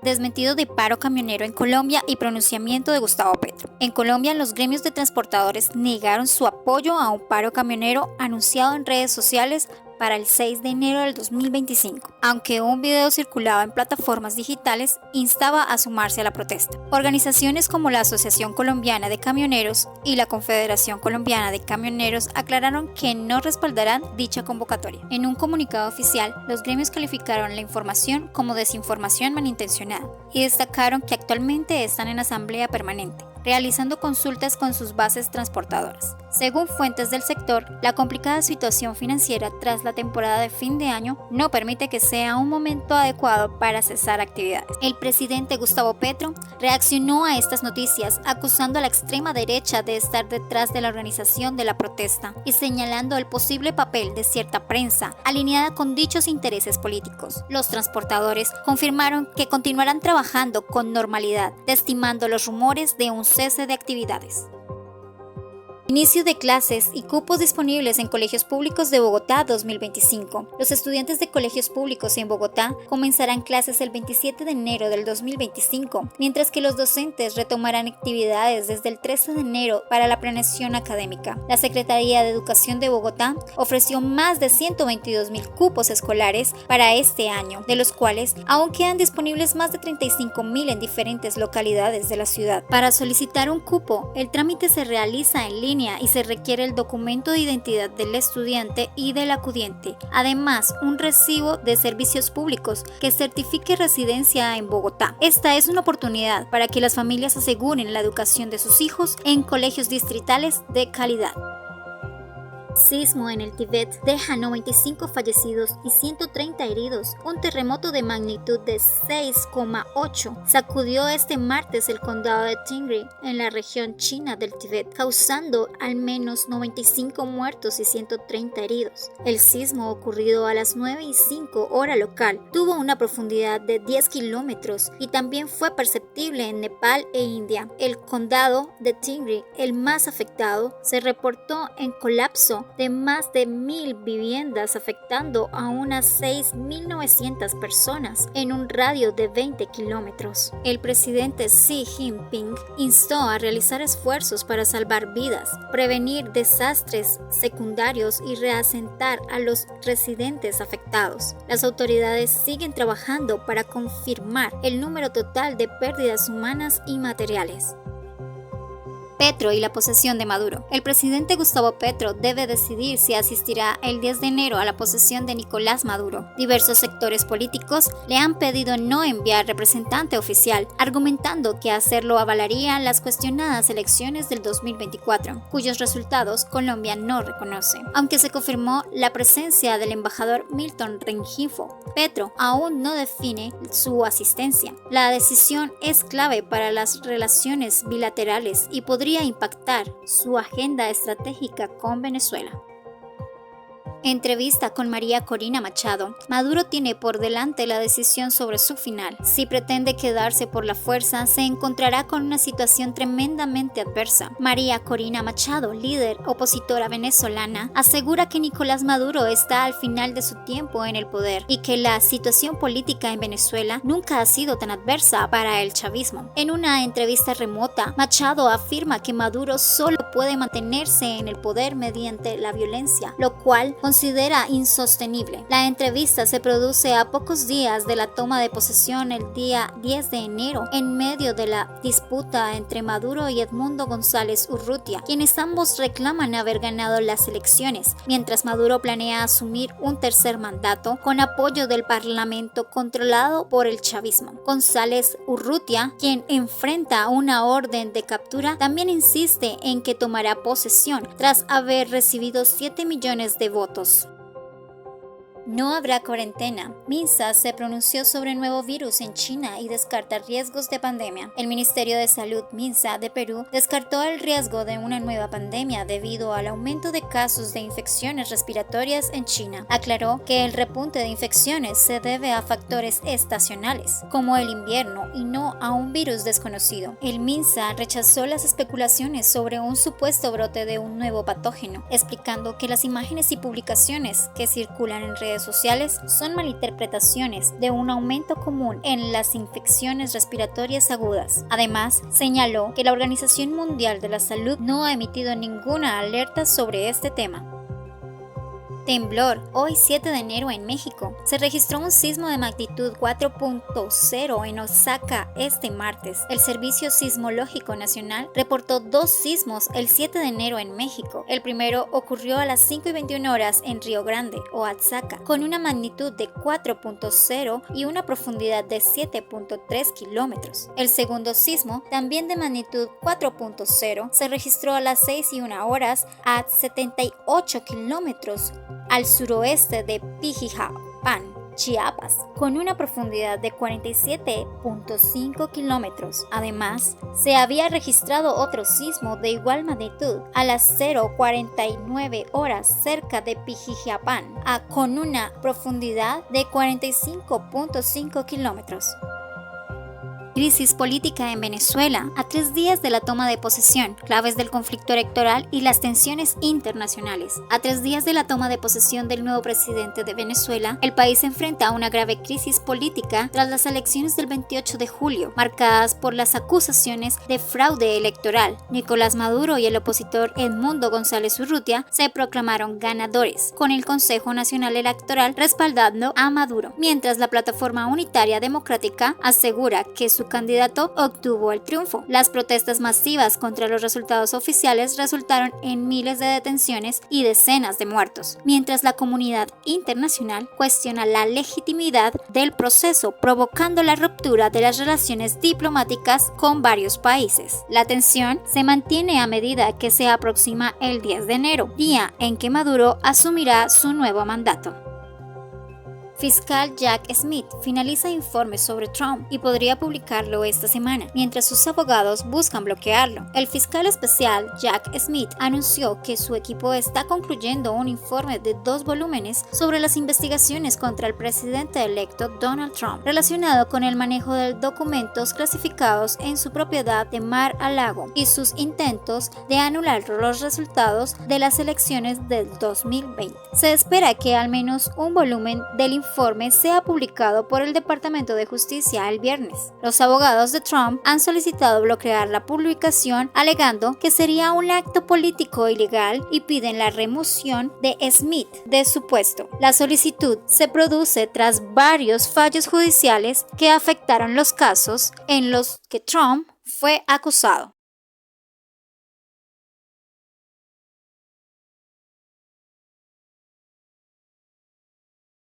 Desmentido de paro camionero en Colombia y pronunciamiento de Gustavo Petro. En Colombia, los gremios de transportadores negaron su apoyo a un paro camionero anunciado en redes sociales para el 6 de enero del 2025, aunque un video circulado en plataformas digitales instaba a sumarse a la protesta. Organizaciones como la Asociación Colombiana de Camioneros y la Confederación Colombiana de Camioneros aclararon que no respaldarán dicha convocatoria. En un comunicado oficial, los gremios calificaron la información como desinformación malintencionada y destacaron que actualmente están en asamblea permanente, realizando consultas con sus bases transportadoras. Según fuentes del sector, la complicada situación financiera tras la temporada de fin de año no permite que sea un momento adecuado para cesar actividades. El presidente Gustavo Petro reaccionó a estas noticias acusando a la extrema derecha de estar detrás de la organización de la protesta y señalando el posible papel de cierta prensa alineada con dichos intereses políticos. Los transportadores confirmaron que continuarán trabajando con normalidad, desestimando los rumores de un cese de actividades. Inicio de clases y cupos disponibles en colegios públicos de Bogotá 2025. Los estudiantes de colegios públicos en Bogotá comenzarán clases el 27 de enero del 2025, mientras que los docentes retomarán actividades desde el 13 de enero para la planeación académica. La Secretaría de Educación de Bogotá ofreció más de 122.000 cupos escolares para este año, de los cuales aún quedan disponibles más de 35.000 en diferentes localidades de la ciudad. Para solicitar un cupo, el trámite se realiza en línea y se requiere el documento de identidad del estudiante y del acudiente. Además, un recibo de servicios públicos que certifique residencia en Bogotá. Esta es una oportunidad para que las familias aseguren la educación de sus hijos en colegios distritales de calidad. Sismo en el Tíbet deja 95 fallecidos y 130 heridos. Un terremoto de magnitud de 6,8 sacudió este martes el condado de Tingri en la región china del Tíbet, causando al menos 95 muertos y 130 heridos. El sismo, ocurrido a las 9:05 hora local, tuvo una profundidad de 10 kilómetros y también fue perceptible en Nepal e India. El condado de Tingri, el más afectado, se reportó en colapso de más de 1.000 viviendas, afectando a unas 6.900 personas en un radio de 20 kilómetros. El presidente Xi Jinping instó a realizar esfuerzos para salvar vidas, prevenir desastres secundarios y reasentar a los residentes afectados. Las autoridades siguen trabajando para confirmar el número total de pérdidas humanas y materiales. Petro y la posesión de Maduro. El presidente Gustavo Petro debe decidir si asistirá el 10 de enero a la posesión de Nicolás Maduro. Diversos sectores políticos le han pedido no enviar representante oficial, argumentando que hacerlo avalaría las cuestionadas elecciones del 2024, cuyos resultados Colombia no reconoce. Aunque se confirmó la presencia del embajador Milton Rengifo, Petro aún no define su asistencia. La decisión es clave para las relaciones bilaterales y podría impactar su agenda estratégica con Venezuela. Entrevista con María Corina Machado. Maduro tiene por delante la decisión sobre su final. Si pretende quedarse por la fuerza, se encontrará con una situación tremendamente adversa. María Corina Machado, líder opositora venezolana, asegura que Nicolás Maduro está al final de su tiempo en el poder y que la situación política en Venezuela nunca ha sido tan adversa para el chavismo. En una entrevista remota, Machado afirma que Maduro solo puede mantenerse en el poder mediante la violencia, lo cual considera insostenible. La entrevista se produce a pocos días de la toma de posesión el día 10 de enero, en medio de la disputa entre Maduro y Edmundo González Urrutia, quienes ambos reclaman haber ganado las elecciones, mientras Maduro planea asumir un tercer mandato con apoyo del parlamento controlado por el chavismo. González Urrutia, quien enfrenta una orden de captura, también insiste en que tomará posesión tras haber recibido 7 millones de votos. No habrá cuarentena. MINSA se pronunció sobre el nuevo virus en China y descarta riesgos de pandemia. El Ministerio de Salud MINSA de Perú descartó el riesgo de una nueva pandemia debido al aumento de casos de infecciones respiratorias en China. Aclaró que el repunte de infecciones se debe a factores estacionales, como el invierno, y no a un virus desconocido. El MINSA rechazó las especulaciones sobre un supuesto brote de un nuevo patógeno, explicando que las imágenes y publicaciones que circulan en redes redes sociales son malinterpretaciones de un aumento común en las infecciones respiratorias agudas. Además, señaló que la Organización Mundial de la Salud no ha emitido ninguna alerta sobre este tema. Temblor. Hoy 7 de enero en México. Se registró un sismo de magnitud 4.0 en Osaka este martes. El Servicio Sismológico Nacional reportó 2 sismos el 7 de enero en México. El primero ocurrió a las 5:21 horas en Río Grande, Oaxaca, con una magnitud de 4.0 y una profundidad de 7.3 kilómetros. El segundo sismo, también de magnitud 4.0, se registró a las 6:01 horas a 78 kilómetros al suroeste de Pijijiapan, Chiapas, con una profundidad de 47.5 kilómetros. Además, se había registrado otro sismo de igual magnitud a las 0:49 horas cerca de Pijijiapan, con una profundidad de 45.5 kilómetros. Crisis política en Venezuela, a 3 días de la toma de posesión, claves del conflicto electoral y las tensiones internacionales. A 3 días de la toma de posesión del nuevo presidente de Venezuela, el país se enfrenta a una grave crisis política tras las elecciones del 28 de julio, marcadas por las acusaciones de fraude electoral. Nicolás Maduro y el opositor Edmundo González Urrutia se proclamaron ganadores, con el Consejo Nacional Electoral respaldando a Maduro, mientras la Plataforma Unitaria Democrática asegura que su candidato obtuvo el triunfo. Las protestas masivas contra los resultados oficiales resultaron en miles de detenciones y decenas de muertos, mientras la comunidad internacional cuestiona la legitimidad del proceso, provocando la ruptura de las relaciones diplomáticas con varios países. La tensión se mantiene a medida que se aproxima el 10 de enero, día en que Maduro asumirá su nuevo mandato. Fiscal Jack Smith finaliza informe sobre Trump y podría publicarlo esta semana, mientras sus abogados buscan bloquearlo. El fiscal especial Jack Smith anunció que su equipo está concluyendo un informe de 2 volúmenes sobre las investigaciones contra el presidente electo Donald Trump, relacionado con el manejo de documentos clasificados en su propiedad de Mar-a-Lago y sus intentos de anular los resultados de las elecciones del 2020. Se espera que al menos un volumen del informe sea publicado por el Departamento de Justicia el viernes. Los abogados de Trump han solicitado bloquear la publicación, alegando que sería un acto político ilegal y piden la remoción de Smith de su puesto. La solicitud se produce tras varios fallos judiciales que afectaron los casos en los que Trump fue acusado.